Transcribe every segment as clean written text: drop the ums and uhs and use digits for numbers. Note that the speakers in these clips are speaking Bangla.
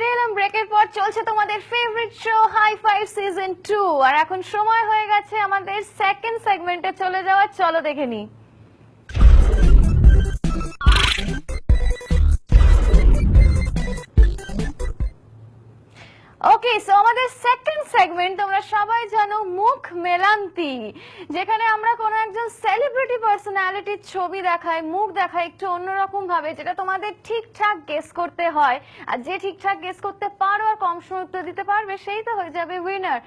ফিরে এলাম ব্রেকের পর। চলছে তোমাদের favourite show high five season 2, আর এখন সময় হয়ে গেছে আমাদের সেকেন্ড সেগমেন্টে চলে যাওয়ার। চলো দেখে নি। ওকে, সো আমাদের সেকেন্ড সেগমেন্ট তোমরা সবাই জানো মুখ মেলান্তি, যেখানে আমরা কোনো একজন সেলিব্রিটি পার্সোনালিটির ছবি দেখাই, মুখ দেখাই একটু অন্যরকম ভাবে, যেটা তোমাদের ঠিকঠাক গেস করতে হয়। আর যে ঠিকঠাক গেস করতে পারো আর কম সময় উত্তর দিতে পারবে সেই তো হয়ে যাবে উইনার।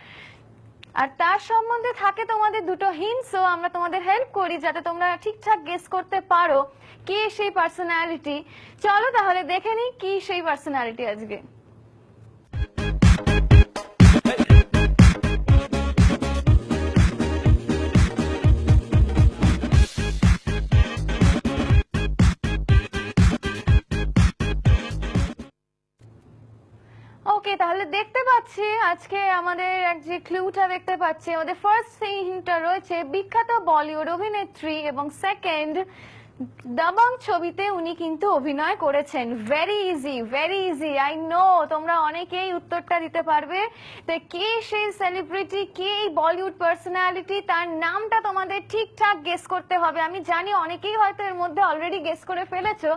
আর তার সম্বন্ধে থাকে তোমাদের দুটো হিন্টসও আমরা তোমাদের হেল্প করি যাতে তোমরা ঠিকঠাক গেস করতে পারো কে সেই পার্সোনালিটি। চলো তাহলে দেখে নিই কি সেই পার্সোনালিটি আজকে। ওকে, তাহলে দেখতে পাচ্ছি আজকে আমাদের যে ক্লুটা দেখতে পাচ্ছি, আমাদের ফার্স্ট হিন্টটা রয়েছে বিখ্যাত বলিউড অভিনেত্রী, এবং সেকেন্ড দাবাং ছবিতে উনি কিন্তু অভিনয় করেছেন। ভেরি ইজি, আই নো তোমরা অনেকেই উত্তরটা দিতে পারবে। তো কে সেই সেলিব্রিটি, কে এই বলিউড পার্সোনালিটি, তার নামটা তোমাদের ঠিকঠাক গেস করতে হবে। আমি জানি অনেকেই হয়তো এর মধ্যে অলরেডি গেস করে ফেলেছো,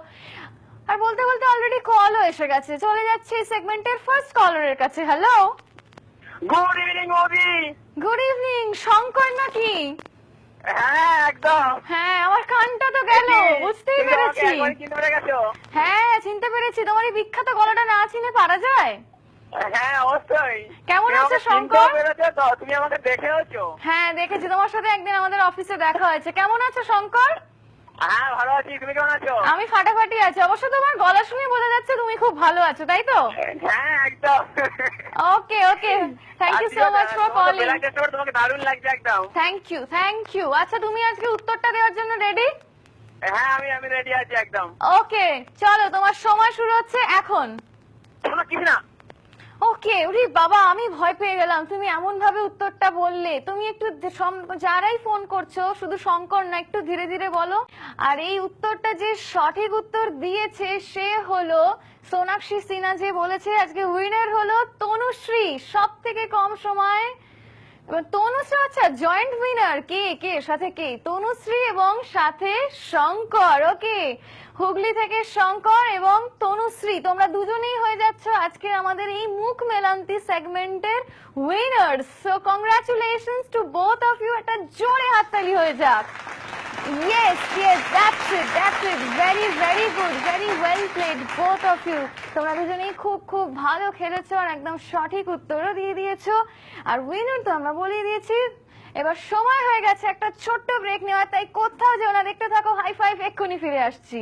আর বলতে বলতে অলরেডি কলও এসে গেছে। চলে যাচ্ছে এই সেগমেন্টের ফার্স্ট কলারের কাছে। Hello, good evening Modi. Good evening. Shankar নাকি? হ্যাঁ একদম। হ্যাঁ, আমার কানটা তো গেল, বুঝতেই পেরেছি। হ্যাঁ, চিনতে পেরেছি। তোমার এই বিখ্যাত গলাটা না চিনে পারা যায়? হ্যাঁ অবশ্যই। কেমন আছো শঙ্কর? তুমি আমাকে দেখেছো? হ্যাঁ দেখেছি, তোমার সাথে একদিন আমাদের অফিসে দেখা হয়েছে। কেমন আছো শঙ্কর? হ্যাঁ ভালো আছি, তুমি কেমন আছো? আমি ফাটাফাটি আছি। অবশ্য তোমার গলা শুনে বোঝা যাচ্ছে তুমি খুব ভালো আছো, তাই তো? হ্যাঁ একদম। Okay, thank you so much for calling. তোমাকে দারুণ লাগছে একদম। Thank you. আচ্ছা, তুমি আজকে উত্তরটা দেওয়ার জন্য রেডি? হ্যাঁ আমি রেডি আছি একদম। ওকে, চলো তোমার সময় শুরু হচ্ছে এখন। শোনো কিছু না। ওকে, ওরে বাবা, আমি ভয় পেয়ে গেলাম। তুমি এমন ভাবে উত্তরটা বললে। তুমি একটু যারাই ফোন করছো, শুধু শঙ্কর না, একটু ধীরে ধীরে বলো। আর এই উত্তরটা যে সঠিক উত্তর দিয়েছে সে হলো সোনাক্ষী সিনহা, যে বলেছে আজকে উইনার হলো তনুশ্রী। সব থেকে কম সময় তনুশ্রী। আচ্ছা, জয়েন্ট উইনার কে সাথে কে? তনুশ্রী এবং সাথে শঙ্কর। ওকে, হুগলি থেকে শঙ্কর এবং তনুশ্রী, তোমরা দুজনেই হয়ে যাচ্ছ আজকে আমাদের এই মুখ মেলান্তি সেগমেন্টের winners. So congratulations to both of you. একটা জোরে হাততালি হয়ে যাক। Yes, that's it. Very good, very well played, both of you. তোমরা দুজনেই খুব ভালো খেলেছো আর একদম সঠিক উত্তরও দিয়ে দিয়েছো। আর উইনার তো আমরা বলিয়ে দিয়েছি। এবার সময় হয়ে গেছে একটা ছোট্ট ব্রেক নেওয়ার, তাই কোথাও যেও না, দেখতে থাকো হাই ফাইভ, এক্ষুনি ফিরে আসছি।